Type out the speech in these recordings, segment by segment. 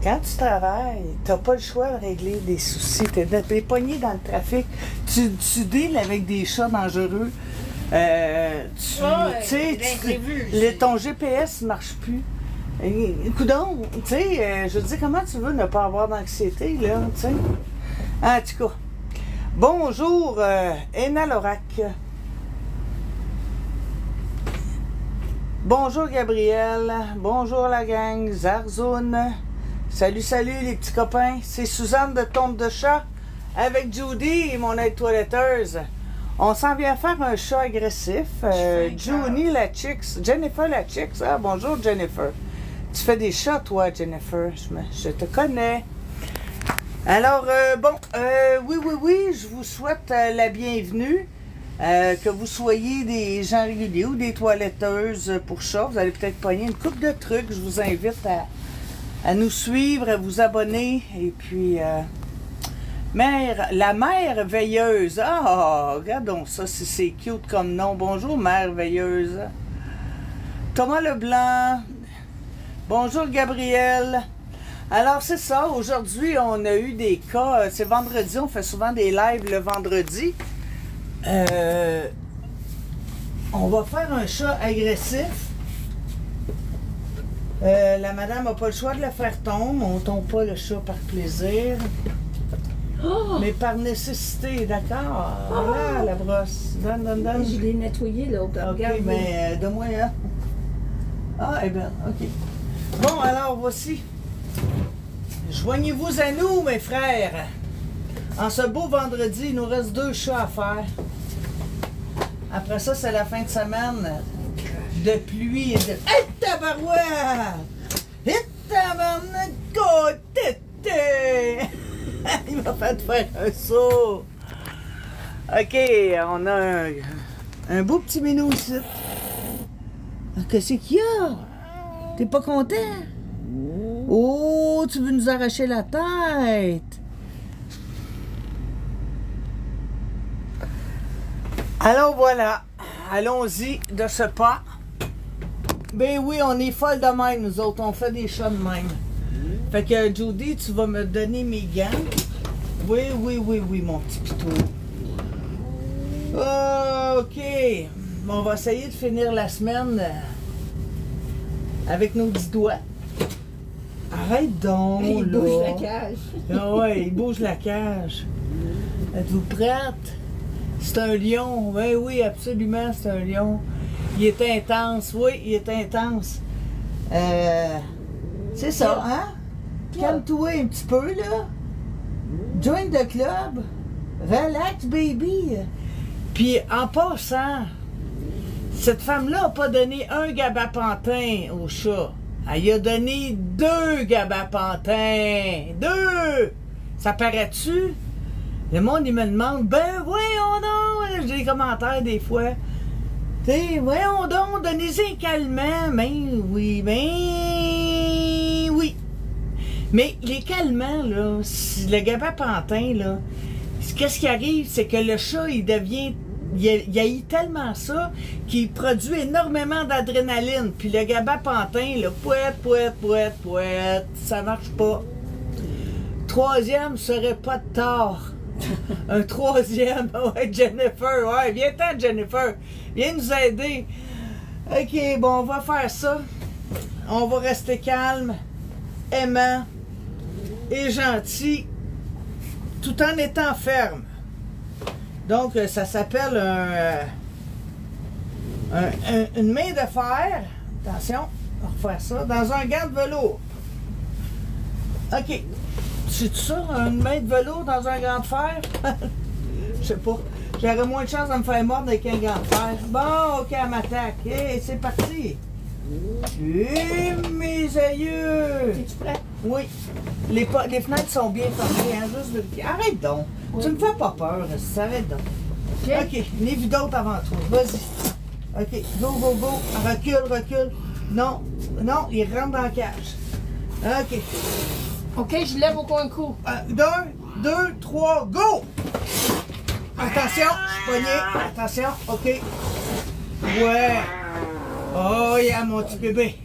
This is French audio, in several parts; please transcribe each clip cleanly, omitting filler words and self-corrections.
Quand tu travailles, t'as pas le choix de régler des soucis. T'es pogné dans le trafic. Tu deals avec des chats dangereux. Ton GPS ne marche plus. Coudonc, tu sais, je dis, comment tu veux ne pas avoir d'anxiété, là, tu sais? En tout cas, bonjour, Enna Lorac. Bonjour, Gabriel. Bonjour, la gang. Zarzoun. Salut, salut, les petits copains. C'est Suzanne de Tombe de Chat avec Judy, mon aide toiletteuse. On s'en vient faire un chat agressif. Juni la Chicks. Jennifer la Chicks. Ah, bonjour, Jennifer. Tu fais des chats, toi, Jennifer. Je te connais. Alors, oui, je vous souhaite la bienvenue. Que vous soyez des gens réguliers ou des toiletteuses pour chats. Vous allez peut-être pogner une couple de trucs. Je vous invite à nous suivre, à vous abonner. Et puis, la mère veilleuse. Ah, regardons ça, c'est cute comme nom. Bonjour, mère veilleuse. Thomas Leblanc. Bonjour, Gabriel. Alors, c'est ça. Aujourd'hui, on a eu des cas. C'est vendredi. On fait souvent des lives le vendredi. On va faire un chat agressif. La madame n'a pas le choix de le faire tomber. On ne tombe pas le chat par plaisir. Oh! Mais par nécessité, d'accord. Voilà la brosse. Donne. Je l'ai nettoyé l'autre. Ok, mais donne-moi là. Ah, eh bien, ok. Bon, alors voici. Joignez-vous à nous, mes frères. En ce beau vendredi, il nous reste 2 chats à faire. Après ça, c'est la fin de semaine de pluie et de... Hé, tabarouette! Hé, tabarnak! Il m'a fait faire un saut. OK, on a un beau petit minou ici. Qu'est-ce qu'il y a? T'es pas content? Oh, tu veux nous arracher la tête? Alors voilà, allons-y de ce pas. Ben oui, on est folle de même, nous autres, on fait des chats de même. Fait que Judy, tu vas me donner mes gants. Oui, mon petit pitou. OK, on va essayer de finir la semaine avec nos 10 doigts. Arrête donc, il là. bouge la cage. Ah ouais, il bouge la cage. Êtes-vous prête? C'est un lion. Oui, absolument, c'est un lion. Il est intense. Oui, il est intense. C'est ça, hein? Calme-toi un petit peu, là. Join the club. Relax, baby. Puis, en passant, cette femme-là n'a pas donné un gabapentin au chat. Elle y a donné 2 gabapentins. 2! Ça paraît-tu? Le monde, il me demande, ben voyons donc, j'ai des commentaires des fois. Tu sais, voyons donc, donnez-y un calmant. Ben oui. Mais les calmants, là, le gabapentin, là, qu'est-ce qui arrive, c'est que le chat, il devient, il haït tellement ça qu'il produit énormément d'adrénaline. Puis le gabapentin, là, pouette, ça marche pas. Troisième serait pas de tort. Un troisième, ouais, Jennifer, ouais, viens-t'en, Jennifer, viens nous aider. OK, bon, on va faire ça. On va rester calme, aimant et gentil, tout en étant ferme. Donc, ça s'appelle une main de fer. Attention, on va refaire ça, dans un gant de velours. OK. C'est ça, une main de velours dans un gant de fer? Je sais pas. J'aurais moins de chance de me faire mordre avec un gant de fer. Bon, OK, elle m'attaque. Hey, c'est parti. Mes aïeux! Es-tu prêt? Oui. Les fenêtres sont bien fermées, hein, juste vérifier. Arrête donc. Oui. Tu me fais pas peur, arrête donc. OK, n'ai vu d'autres avant toi. Vas-y. OK, go. Recule. Non, il rentre dans la cage. OK. OK, je lève au coin de cou. 1, 2, 3, go! Attention, je suis pogné. Attention, OK. Ouais. Oh, yeah, mon petit bébé.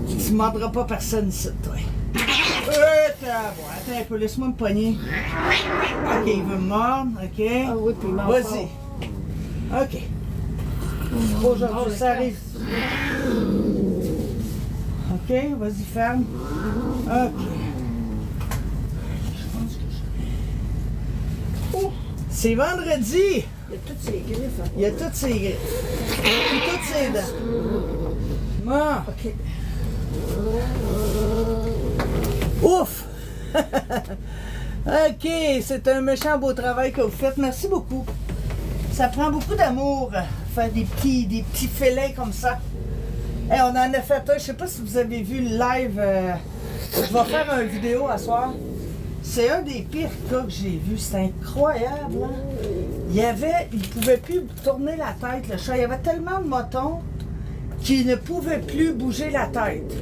Tu te Tu ne mordras pas personne ici, toi. Attends un peu, laisse-moi me pogner. Ok, il veut me mordre, ok. Ah oui, puis il m'en Vas-y. Ok. Aujourd'hui, ça arrive. Ok, vas-y, ferme. Ok. C'est vendredi. Il y a toutes ses griffes. Hein. Il y a toutes ses griffes. Et toutes ses dents. Bon. OK. Ouf! OK, c'est un méchant beau travail que vous faites. Merci beaucoup. Ça prend beaucoup d'amour, faire des petits filets comme ça. Hey, on en a fait un. Je sais pas si vous avez vu le live. Je vais faire une vidéo à soir. C'est un des pires cas que j'ai vu. C'est incroyable. Hein? Il ne pouvait plus tourner la tête, le chat. Il y avait tellement de motons qu'il ne pouvait plus bouger la tête.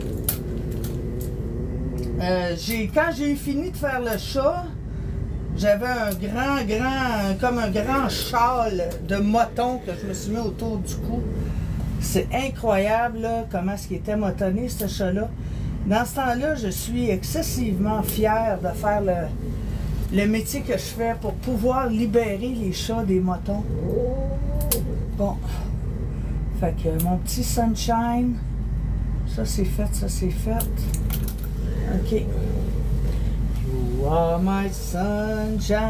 Quand j'ai eu fini de faire le chat, j'avais comme un grand châle de moton que je me suis mis autour du cou. C'est incroyable là, comment est-ce qu'il était motonné, ce chat-là. Dans ce temps-là, je suis excessivement fière de faire le métier que je fais pour pouvoir libérer les chats des motons. Bon. Fait que mon petit sunshine, ça c'est fait, ça c'est fait. OK. You are my sunshine,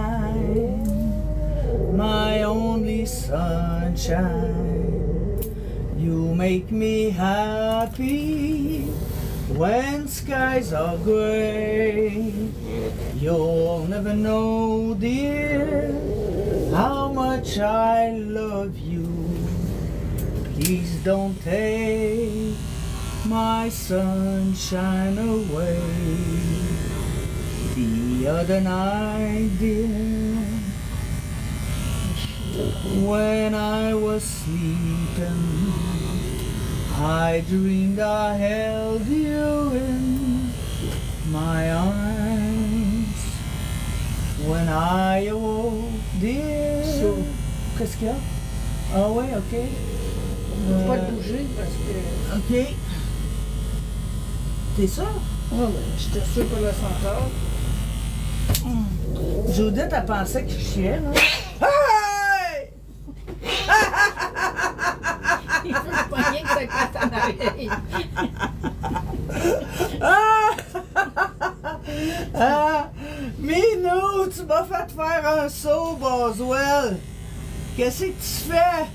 my only sunshine. You make me happy when skies are gray. You'll never know, dear, how much I love you. Please don't take my sunshine away. The other night, dear, when I was sleeping, I dreamed I held you in my arms. When I awoke, dear. Qu'est-ce qu'il y a? Ah ouais, ok. Pas de bouger parce que. Ok. T'es sûr? Oh, ben, j'étais sûre pour le encore. Judith, elle pensait que je chiais, là. Hey! Il faut pas rien que ça casse en arrière. Minou, tu m'as fait faire un saut, Boswell. Qu'est-ce que tu fais?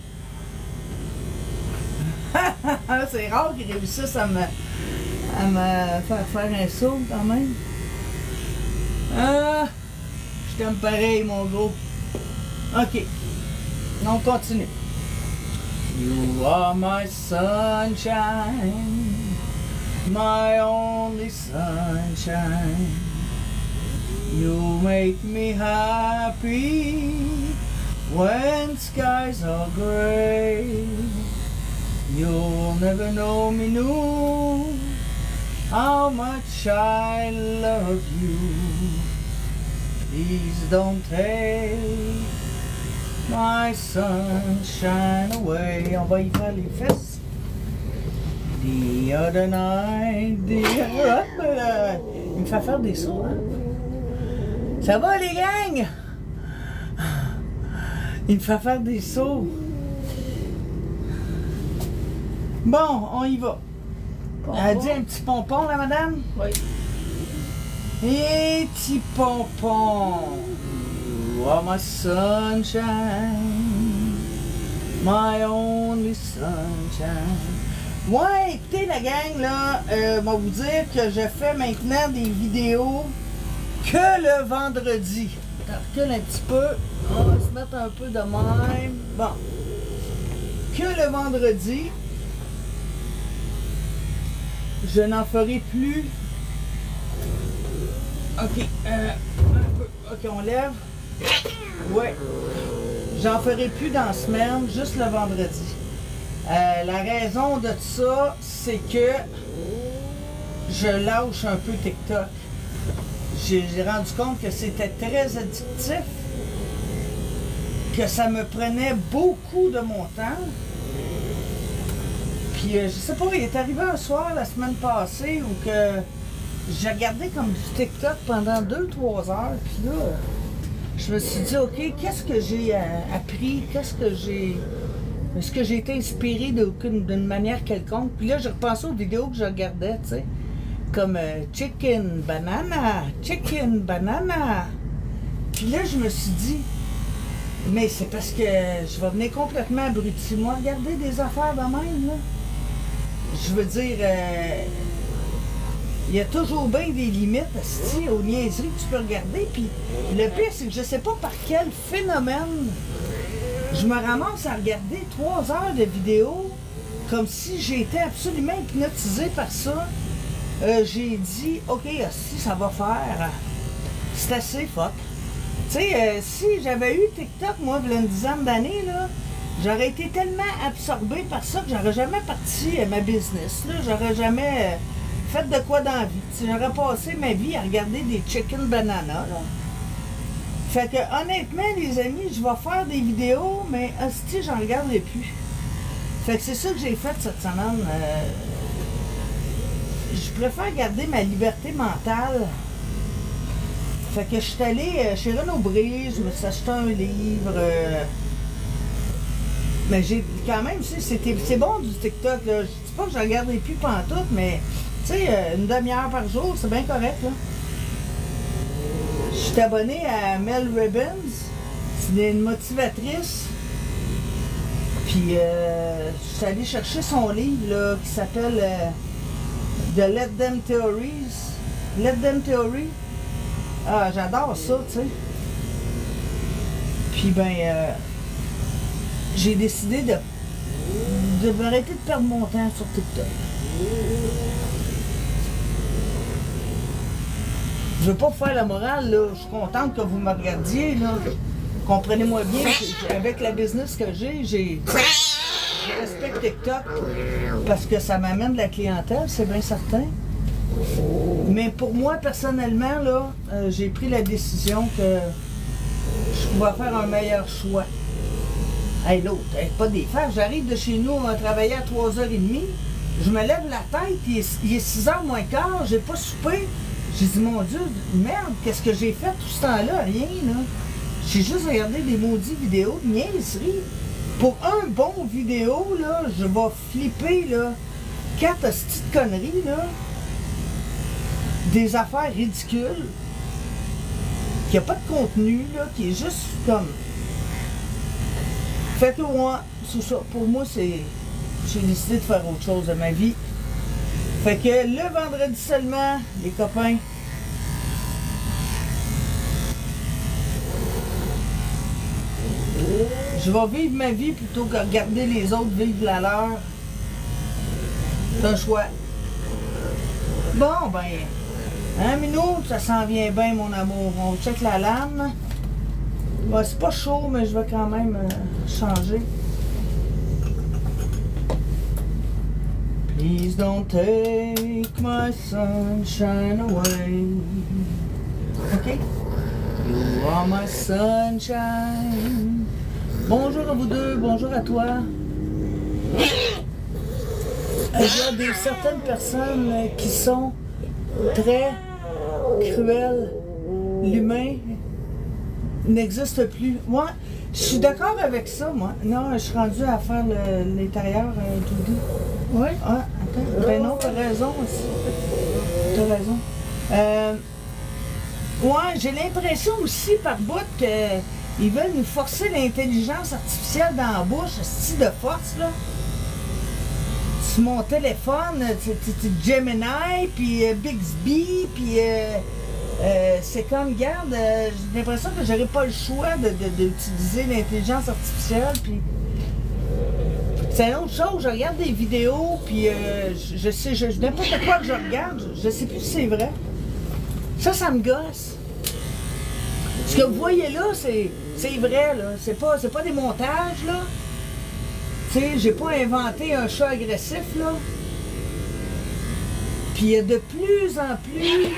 C'est rare qu'ils réussissent à me faire un saut quand même. Je t'aime pareil, mon gros. OK. On continue. You are my sunshine, my only sunshine. You make me happy when skies are gray. You'll never know me, no, how much I love you. Please don't take my sunshine away. On va y faire les fesses. The other night, il me fait faire des sauts, hein? Ça va, les gangs? Il me fait faire des sauts. Bon, on y va. Elle a dit un petit pompon, la madame? Oui. Et petit pompon. You are my sunshine, my only sunshine. Ouais, écoutez la gang, là, je vais vous dire que je fais maintenant des vidéos que le vendredi. Je recule un petit peu. On va se mettre un peu de même. Bon. Que le vendredi. Je n'en ferai plus. OK. Un peu. OK, on lève. Ouais. J'en ferai plus dans la semaine, juste le vendredi. La raison de ça, c'est que je lâche un peu TikTok. J'ai rendu compte que c'était très addictif, que ça me prenait beaucoup de mon temps. Puis je sais pas, il est arrivé un soir la semaine passée où que j'ai regardé comme du TikTok pendant 2-3 heures. Puis là, je me suis dit, OK, qu'est-ce que j'ai appris? Est-ce que j'ai été inspiré d'une manière quelconque? Puis là, je repensais aux vidéos que je regardais, tu sais. Comme chicken, banana, chicken, banana. Puis là, je me suis dit, mais c'est parce que je vais venir complètement abruti. Moi, regarder des affaires de même, là. Je veux dire, il y a toujours bien des limites aux niaiseries que tu peux regarder. Puis le pire, c'est que je sais pas par quel phénomène je me ramasse à regarder 3 heures de vidéo comme si j'étais absolument hypnotisé par ça. J'ai dit, OK, si ça va faire, c'est assez fuck. Tu sais, si j'avais eu TikTok, moi, il y a une dizaine d'années, là, j'aurais été tellement absorbé par ça que j'aurais jamais parti ma business. J'aurais jamais fait de quoi dans la vie. J'aurais passé ma vie à regarder des chicken banana. Là. Fait que honnêtement, les amis, je vais faire des vidéos, mais hostie, j'en regarderai plus. Fait que c'est ça que j'ai fait cette semaine. Je préfère garder ma liberté mentale. Fait que je suis allée chez Renaud Bré, je me suis acheté un livre. Mais j'ai quand même, c'est bon du TikTok. Là. Je dis pas que je regarderai plus pantoute, mais tu sais, une demi-heure par jour, c'est bien correct. Là. Je suis abonnée à Mel Robbins. C'est une motivatrice. Puis je suis allée chercher son livre là, qui s'appelle The Let Them Theories. Let Them Theory. Ah, j'adore ça, tu sais. Puis ben, j'ai décidé de m'arrêter de perdre mon temps sur TikTok. Je veux pas vous faire la morale, là. Je suis contente que vous me regardiez, là. Comprenez-moi bien, avec la business que j'ai, je respecte TikTok parce que ça m'amène de la clientèle, c'est bien certain. Mais pour moi, personnellement, là, j'ai pris la décision que je pouvais faire un meilleur choix. Hey, l'autre, pas des fers. J'arrive de chez nous, on va travailler à 3h30. Je me lève la tête, il est 6h moins quart, j'ai pas soupé. J'ai dit, mon Dieu, merde, qu'est-ce que j'ai fait tout ce temps-là? Rien, là. J'ai juste regardé des maudits vidéos de niaiseries. Pour un bon vidéo, là, je vais flipper, là, 4 hosties de conneries, là. Des affaires ridicules. Qui a pas de contenu, là, qui est juste comme... Fait que moi, c'est ça. Pour moi, c'est... J'ai décidé de faire autre chose de ma vie. Fait que le vendredi seulement, les copains, je vais vivre ma vie plutôt que regarder les autres vivre la leur. C'est un choix. Bon, ben, hein, Minou, ça s'en vient bien, mon amour. On check la lame. Bon, c'est pas chaud, mais je vais quand même changer. Please don't take my sunshine away. OK? You are my sunshine. Bonjour à vous deux, bonjour à toi. Il y a certaines personnes qui sont très cruelles. L'humain n'existe plus. Moi, je suis d'accord avec ça, moi. Non, je suis rendue à faire l'intérieur tout doux. Oui? Ah, attends. Ben non, t'as raison aussi. T'as raison. Ouais, j'ai l'impression aussi par bout qu'ils veulent nous forcer l'intelligence artificielle dans la bouche, ce style de force, là. Sur mon téléphone, c'est Gemini, puis Bixby, puis c'est comme, regarde, j'ai l'impression que j'aurais pas le choix d'utiliser l'intelligence artificielle, puis c'est une autre chose, je regarde des vidéos, puis je sais, n'importe quoi que je regarde, je sais plus si c'est vrai. Ça me gosse. Ce que vous voyez là, c'est vrai, là. C'est pas des montages, là. Tu sais, j'ai pas inventé un chat agressif, là. Puis il y a de plus en plus...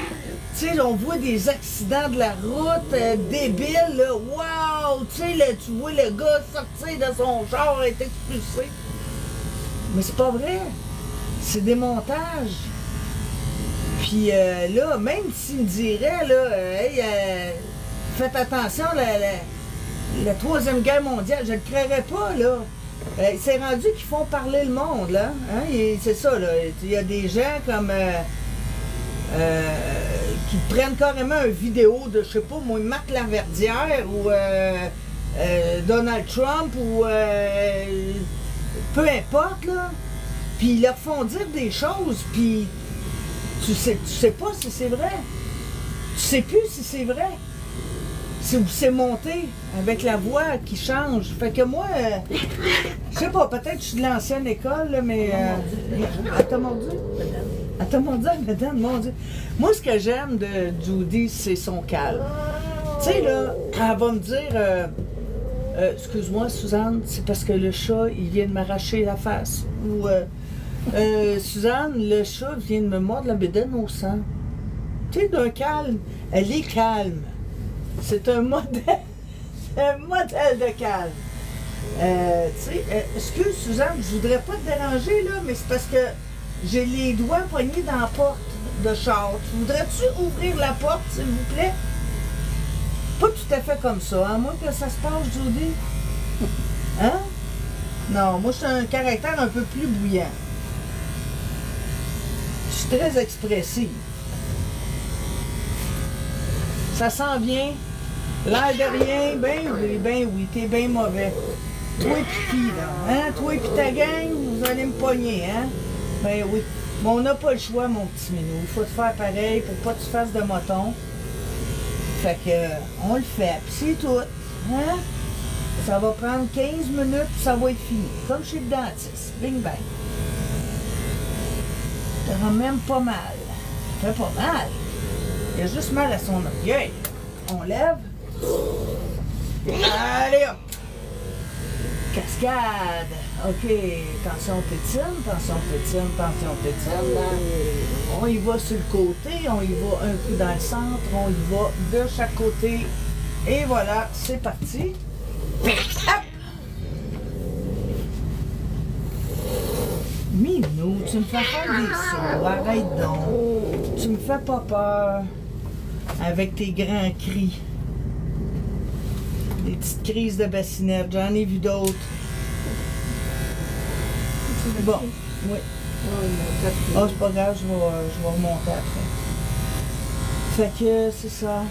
Tu sais, on voit des accidents de la route débiles, là. Wow! Tu sais, là, tu vois le gars sortir de son char et être expulsé. Mais c'est pas vrai. C'est des montages. Puis là, même s'il me dirait, là, hey, faites attention, la Troisième Guerre mondiale, je ne le créerais pas, là. C'est rendu qu'ils font parler le monde, là. Hein? C'est ça, là. Il y a des gens comme... qui prennent carrément une vidéo de, je sais pas, moi, Marc Laverdière ou Donald Trump ou peu importe, là. Puis ils leur font dire des choses, puis tu sais pas si c'est vrai. Tu sais plus si c'est vrai. C'est monté avec la voix qui change. Fait que moi, je sais pas, peut-être que je suis de l'ancienne école, là, mais... elle t'a mordu? Elle t'a mordu, madame, mon Dieu. Moi, ce que j'aime de Judy, c'est son calme. Tu sais, là, elle va me dire... excuse-moi, Suzanne, c'est parce que le chat, il vient de m'arracher la face. Ou... Suzanne, le chat vient de me mordre la bédaine au sang. Tu sais, d'un calme. Elle est calme. C'est un modèle de calme. Tu sais, excuse Suzanne, je voudrais pas te déranger là, mais c'est parce que j'ai les doigts poignés dans la porte de char. Voudrais-tu ouvrir la porte, s'il vous plaît? Pas tout à fait comme ça, hein? Moi que ça se passe, Judy. Hein? Non, moi je suis un caractère un peu plus bouillant. Je suis très expressive. Ça s'en vient. L'air de rien, ben oui, t'es bien mauvais. Toi et qui, là, hein? Toi et ta gang, vous allez me pogner, hein? Ben oui. Mais on n'a pas le choix, mon petit minou. Il faut te faire pareil pour pas que tu fasses de moton. Fait que, on le fait, puis c'est tout, hein? Ça va prendre 15 minutes, puis ça va être fini. Comme chez le dentiste. Bing bang. Ça rend même pas mal. Ça fait pas mal. Il a juste mal à son orgueil. On lève. Allez hop! Cascade! OK, tension tétine, tension tétine, tension tétine. On y va sur le côté, on y va un coup dans le centre, on y va de chaque côté. Et voilà, c'est parti. Hop! Minou, tu me fais faire des sauts, arrête donc. Tu me fais pas peur avec tes grands cris. Des petites crises de bassinette, j'en ai vu d'autres. Bon, oui. Oh, c'est pas grave, je vais remonter après. Fait que c'est ça.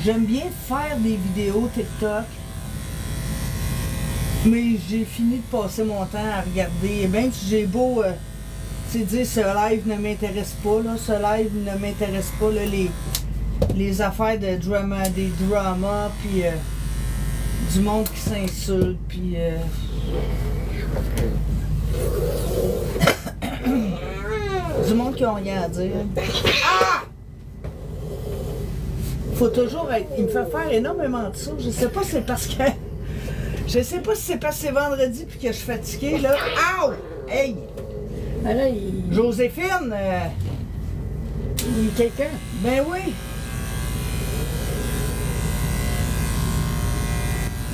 J'aime bien faire des vidéos TikTok, mais j'ai fini de passer mon temps à regarder. Et même si j'ai beau... c'est dire ce live ne m'intéresse pas, là, ce live ne m'intéresse pas, là, les affaires de drama, des dramas, puis du monde qui s'insulte, puis du monde qui n'a rien à dire. Ah! Faut toujours être... Il me fait faire énormément de ça. Je sais pas si c'est parce que... Je sais pas si c'est parce que c'est vendredi puis que je suis fatiguée, là. Ow! Hey! Ben là, Joséphine! il y a quelqu'un. Ben oui!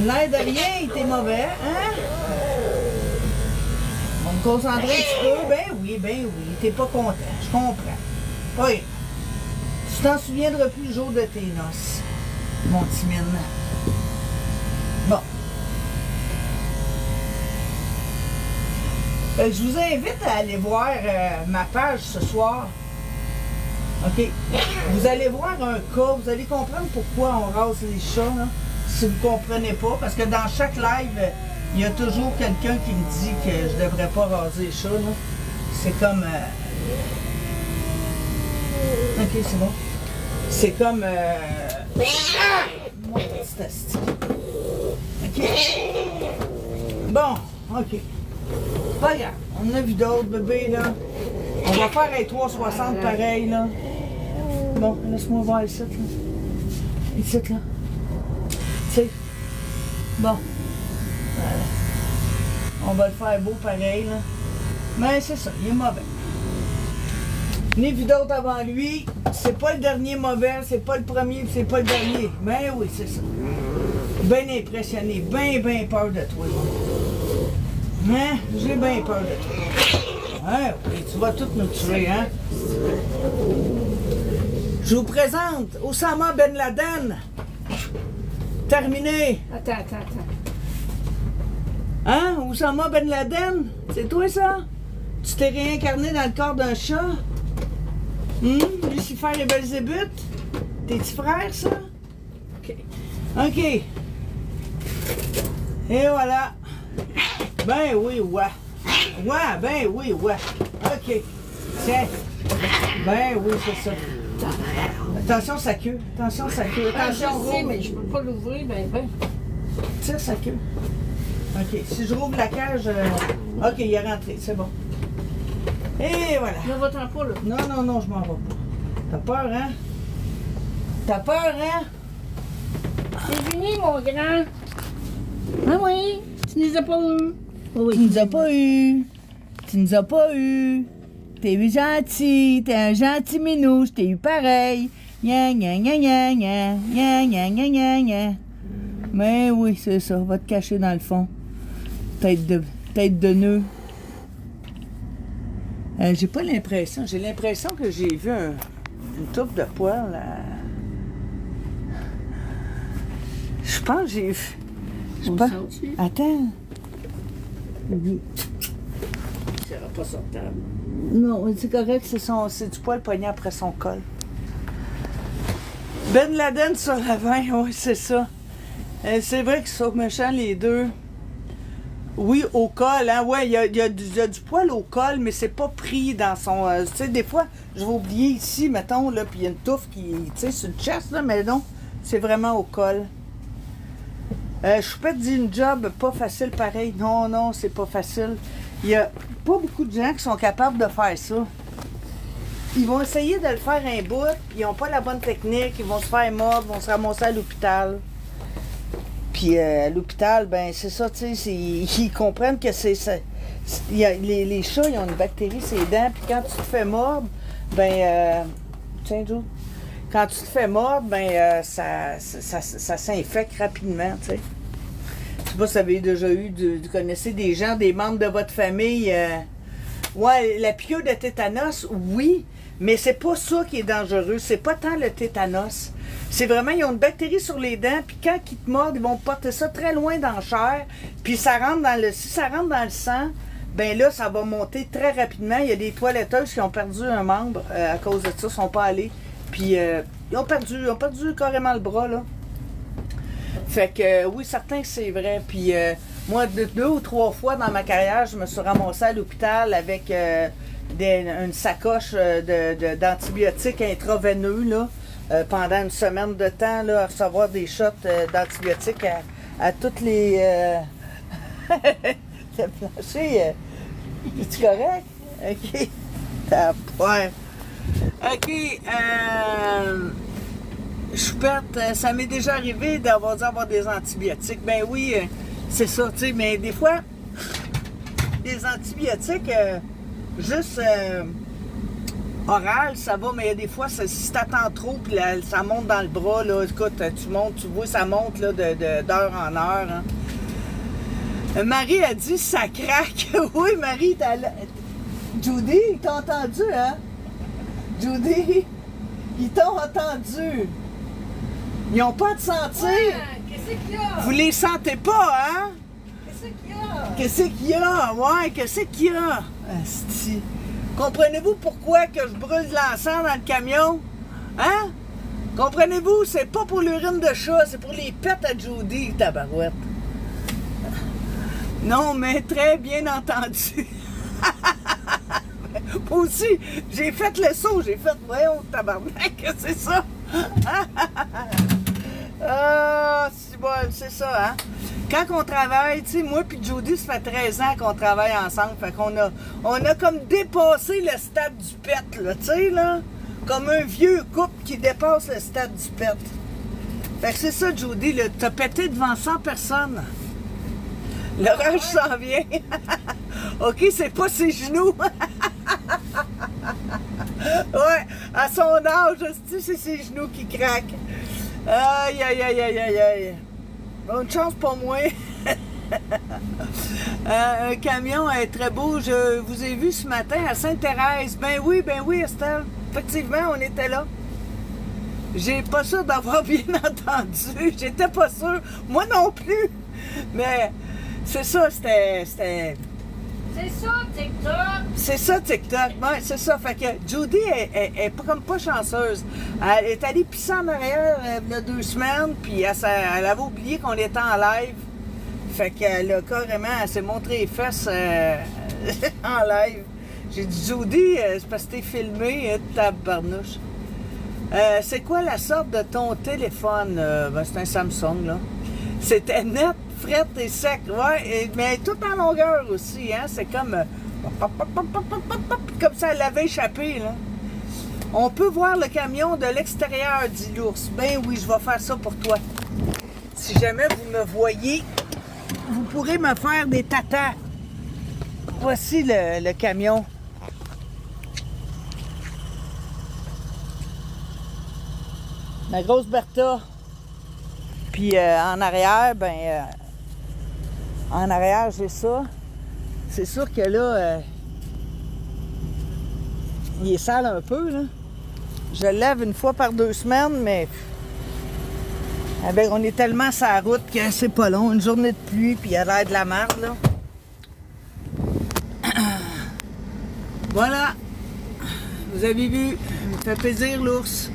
L'air de rien, t'es mauvais, hein? On va me concentrer un petit peu. Ben oui, t'es pas content, je comprends. Oui. Tu t'en souviendras plus le jour de tes noces, mon petit mine. Bon. Je vous invite à aller voir ma page ce soir. OK? Vous allez voir un cas, vous allez comprendre pourquoi on rase les chats, là, si vous ne comprenez pas. Parce que dans chaque live, il y a toujours quelqu'un qui me dit que je ne devrais pas raser les chats. C'est comme... OK, c'est bon. C'est comme... Mon petit asti. OK? Bon, OK. Pas grave, on a vu d'autres bébés, là. On va faire un 360 pareil, là. Bon, laisse-moi voir ici, là. Ici, là. Tu sais. Bon. Voilà. On va le faire beau pareil, là. Mais c'est ça, il est mauvais. On a vu d'autres avant lui. C'est pas le dernier mauvais, c'est pas le premier, c'est pas le dernier. Mais oui, c'est ça. Bien impressionné, bien peur de toi. Hein? J'ai bien peur de toi. Hein? Oui, tu vas tout nous tuer, hein? Je vous présente Oussama Ben Laden. Terminé. Attends. Hein? Oussama Ben Laden? C'est toi ça? Tu t'es réincarné dans le corps d'un chat? Lucifer et Belzébuth? Tes petits frères, ça? OK. Et voilà. Ben oui, ouais. Ouais, ben oui, ouais. OK. Tiens. Ben oui, c'est ça. Attention sa queue. Attention sa queue. Attention, je sais, mais je peux pas l'ouvrir, ben. Tire sa queue. OK. Si je rouvre la cage... OK, il est rentré. C'est bon. Et voilà. Ne va-t'en pas, là. Non, je m'en vais pas. T'as peur, hein? T'as peur, hein? C'est fini, mon grand. Ah oui, tu nous as pas eu. Oui. Tu nous as pas eu. Tu nous as pas eu. T'es gentil. T'es un gentil minou. Je t'ai eu pareil. Gna gna gna gna gna gna gna gna gna gna. Mais oui, c'est ça. Va te cacher dans le fond. Tête de nœud. J'ai pas l'impression. J'ai l'impression que j'ai vu une touffe de poils. Je pense que j'ai vu. Attends. Ça sera pas sortable. Non, c'est correct, c'est du poil pogné après son col. Ben Laden sur la main, oui, c'est ça. C'est vrai qu'ils sont méchants les deux. Oui, au col, hein, ouais, il y a du poil au col, mais c'est pas pris dans son... tu sais, des fois, je vais oublier ici, mettons, là, puis il y a une touffe qui, tu sais, sur le chest, là, mais non, c'est vraiment au col. Choupette dit une job pas facile pareil. Non, c'est pas facile. Il y a pas beaucoup de gens qui sont capables de faire ça. Ils vont essayer de le faire un bout, puis ils n'ont pas la bonne technique, ils vont se faire mordre, vont se ramasser à l'hôpital. Puis à l'hôpital, ben c'est ça, tu sais, ils comprennent que c'est ça. Les chats, ils ont une bactérie sur les dents, puis quand tu te fais mordre, ben, tiens, Joe, quand tu te fais mordre, ben, ça s'infecte rapidement, tu sais. Je sais pas si vous avez déjà eu, vous connaissez des gens, des membres de votre famille. Ouais, la piqûre de tétanos, oui, mais c'est pas ça qui est dangereux. C'est pas tant le tétanos. C'est vraiment, ils ont une bactérie sur les dents, puis quand ils te mordent, ils vont porter ça très loin dans la chair, puis ça rentre dans le... Si ça rentre dans le sang, ben là, ça va monter très rapidement. Il y a des toiletteuses qui ont perdu un membre à cause de ça, sont pas allés. Puis ils ont perdu carrément le bras, là. Fait que oui, certains, c'est vrai. Puis moi, 2 ou 3 fois dans ma carrière, je me suis ramassée à l'hôpital avec une sacoche d'antibiotiques intraveineux, là, pendant une semaine de temps, là, à recevoir des shots d'antibiotiques à toutes les... Le plancher, es-tu correct? OK. Ouais. OK. Choupette, ça m'est déjà arrivé d'avoir dû avoir des antibiotiques. Ben oui, c'est ça, tu sais, mais des fois, des antibiotiques juste orales, ça va, mais des fois, si t'attends trop, puis ça monte dans le bras, là, écoute, tu montes, tu vois, ça monte là, d'heure en heure. Hein. Marie a dit, ça craque. Oui, Marie, Judy, ils t'ont entendu, hein? Judy, ils t'ont entendu. Ils n'ont pas de sentir. Ouais, qu'est-ce qu'il y a? Vous les sentez pas, hein? Qu'est-ce qu'il y a? Qu'est-ce qu'il y a? Ouais, qu'est-ce qu'il y a? Asti. Comprenez-vous pourquoi que je brûle de l'encens dans le camion? Hein? Comprenez-vous? C'est pas pour l'urine de chat, c'est pour les pets à Judy, tabarouette. Non, mais très bien entendu. Moi aussi, j'ai fait le saut, j'ai fait, voyons, tabarnak, c'est ça? Ah, c'est bon, c'est ça, hein? Quand on travaille, tu sais, moi puis Jody, ça fait 13 ans qu'on travaille ensemble, fait qu'on a comme dépassé le stade du pet, là, tu sais, là? Comme un vieux couple qui dépasse le stade du pet. Fait que c'est ça, Jody, là, t'as pété devant 100 personnes. L'orage s'en vient. OK, c'est pas ses genoux. Ouais, à son âge, c'est ses genoux qui craquent. Aïe, aïe, aïe, aïe, aïe, aïe. Bonne chance pour moi. Un camion est très beau. Je vous ai vu ce matin à Sainte-Thérèse. Ben oui, Estelle. Effectivement, on était là. J'ai pas sûr d'avoir bien entendu. J'étais pas sûre. Moi non plus. Mais c'est ça, c'était... C'est ça, TikTok. C'est ça, TikTok. Ouais, c'est ça. Fait que Judy est pas comme pas chanceuse. Elle est allée pisser en arrière il y a 2 semaines, puis elle avait oublié qu'on était en live. Fait qu'elle a carrément, elle s'est montré les fesses en live. J'ai dit, Judy, c'est parce que t'es filmé, tabarnouche. C'est quoi la sorte de ton téléphone? Ben, c'est un Samsung, là. C'était net, fret et sec, ouais, mais tout en longueur aussi, hein. C'est comme... comme ça, elle avait échappé, là. On peut voir le camion de l'extérieur, dit l'ours. Ben oui, je vais faire ça pour toi. Si jamais vous me voyez, vous pourrez me faire des tatas. Voici le camion. Ma grosse Bertha. Puis en arrière, en arrière, j'ai ça. C'est sûr que là, il est sale un peu, là. Je le lève une fois par 2 semaines, mais on est tellement sur la route que c'est pas long. Une journée de pluie, puis il a l'air de la merde, là. Voilà. Vous avez vu. Ça me fait plaisir, l'ours.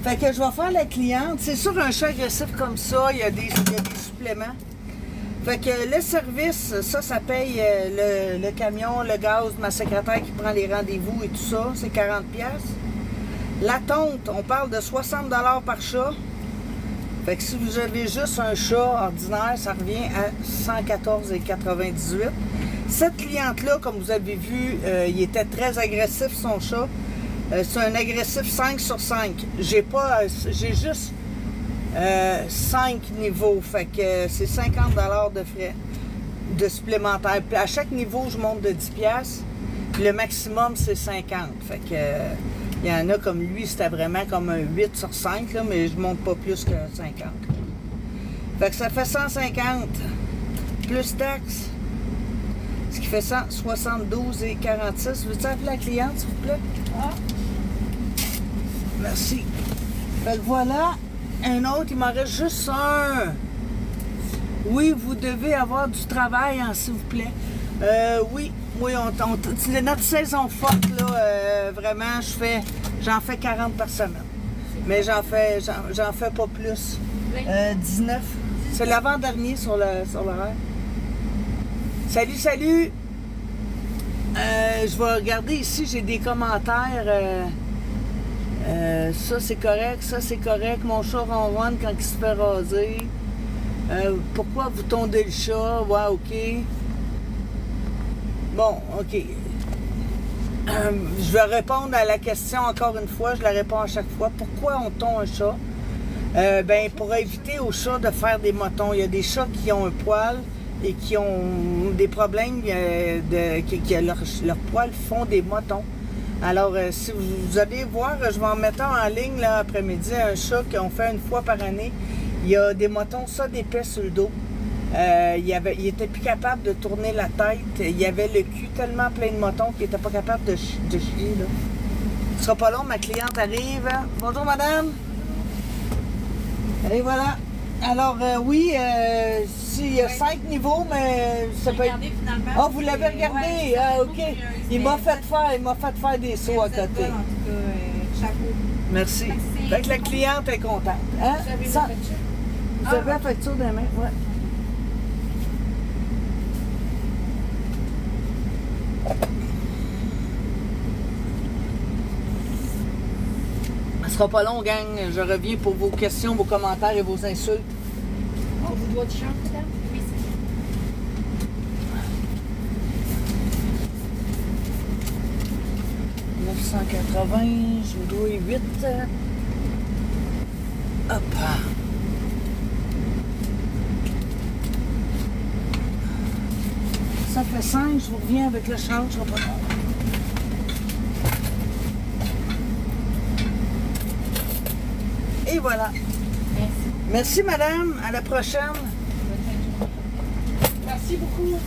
Fait que je vais faire la cliente. C'est sûr, un chat agressif comme ça, il y a des suppléments. Fait que le service, ça paye le camion, le gaz, ma secrétaire qui prend les rendez-vous et tout ça, c'est 40$. La tonte, on parle de 60$ par chat. Fait que si vous avez juste un chat ordinaire, ça revient à 114,98$. Cette cliente-là, comme vous avez vu, il était très agressif, son chat. C'est un agressif 5 sur 5. J'ai juste 5 niveaux. Fait que c'est 50$ de frais de supplémentaires. Puis à chaque niveau, je monte de 10$. Puis le maximum, c'est 50$. Fait que il y en a comme lui, c'était vraiment comme un 8 sur 5, là, mais je monte pas plus que 50$. Fait que ça fait 150$ plus taxes. Ce qui fait 172,46$. Veux-tu appeler la cliente, s'il vous plaît? Ah. Merci. Fait que voilà. Un autre, il m'en reste juste un. Oui, vous devez avoir du travail, hein, s'il vous plaît. Oui, c'est notre saison forte, là. Vraiment, j'en fais 40 par semaine. Mais j'en fais pas plus. 19. C'est l'avant-dernier sur l'horaire. Salut! Je vais regarder ici, j'ai des commentaires. Ça c'est correct, mon chat ronronne quand il se fait raser. Pourquoi vous tondez le chat? Ouais, ok. Bon, ok. Je vais répondre à la question encore une fois, je la réponds à chaque fois. Pourquoi on tond un chat? Pour éviter aux chats de faire des motons. Il y a des chats qui ont un poil et qui ont des problèmes, leurs poils font des motons. Alors, si vous allez voir, je vais en mettre en ligne là, après-midi, un chat qu'on fait une fois par année. Il y a des motons, ça d'épais sur le dos. Il était plus capable de tourner la tête. Il avait le cul tellement plein de motons qu'il n'était pas capable de chier. Là. Ce sera pas long, ma cliente arrive. Bonjour, madame. Et voilà. Alors, oui, il y a 5 niveaux, mais ça peut être... Ah, vous l'avez regardé? Ouais, ah, OK. Il m'a fait faire des sauts à côté. En tout cas, chapeau. Merci. Fait que la cliente est contente. Hein? Vous avez la facture demain? Oui. Ce sera pas long, gang. Je reviens pour vos questions, vos commentaires et vos insultes. On vous doit du champ, madame? Oui, c'est bien. 980, je vous dois 8. Hop. Ça fait 5, je vous reviens avec le change. Et voilà. Merci. Merci, madame. À la prochaine. Merci beaucoup.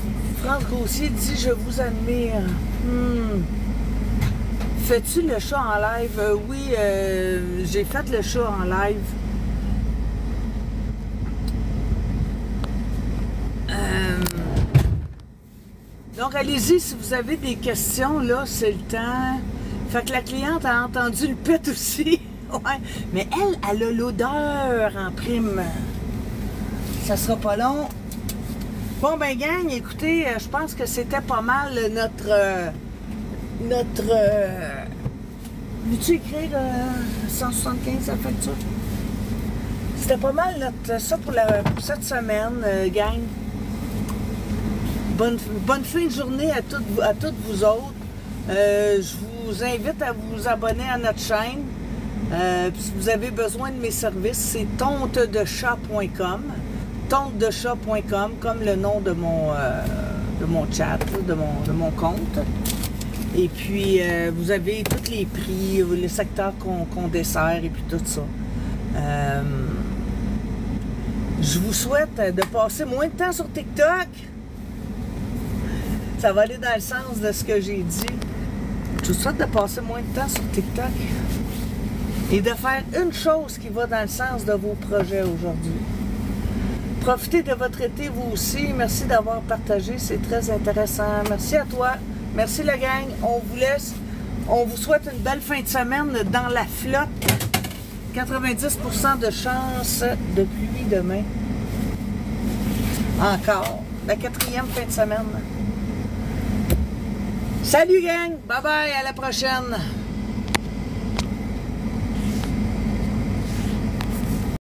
Franck Grossier dit « Je vous admire. Fais-tu le chat en live? Oui, j'ai fait le chat en live. Donc, allez-y si vous avez des questions, là, c'est le temps. Fait que la cliente a entendu le pet aussi. Ouais. Mais elle a l'odeur en prime. Ça sera pas long. Bon, ben, gang, écoutez, je pense que c'était pas mal notre... veux-tu écrire 175 la facture? C'était pas mal ça pour cette semaine, gang. Bonne fin de journée à toutes vous autres. Je vous invite à vous abonner à notre chaîne. Si vous avez besoin de mes services, c'est tontedechat.com. Tontedechat.com, comme le nom de mon chat, de mon compte. Et puis, vous avez tous les prix, les secteurs qu'on dessert et puis tout ça. Je vous souhaite de passer moins de temps sur TikTok. Ça va aller dans le sens de ce que j'ai dit. Je vous souhaite de passer moins de temps sur TikTok et de faire une chose qui va dans le sens de vos projets aujourd'hui. Profitez de votre été, vous aussi. Merci d'avoir partagé, c'est très intéressant. Merci à toi. Merci la gang. On vous laisse. On vous souhaite une belle fin de semaine dans la flotte. 90% de chance de pluie demain. Encore. La 4e fin de semaine. Salut gang! Bye bye, à la prochaine!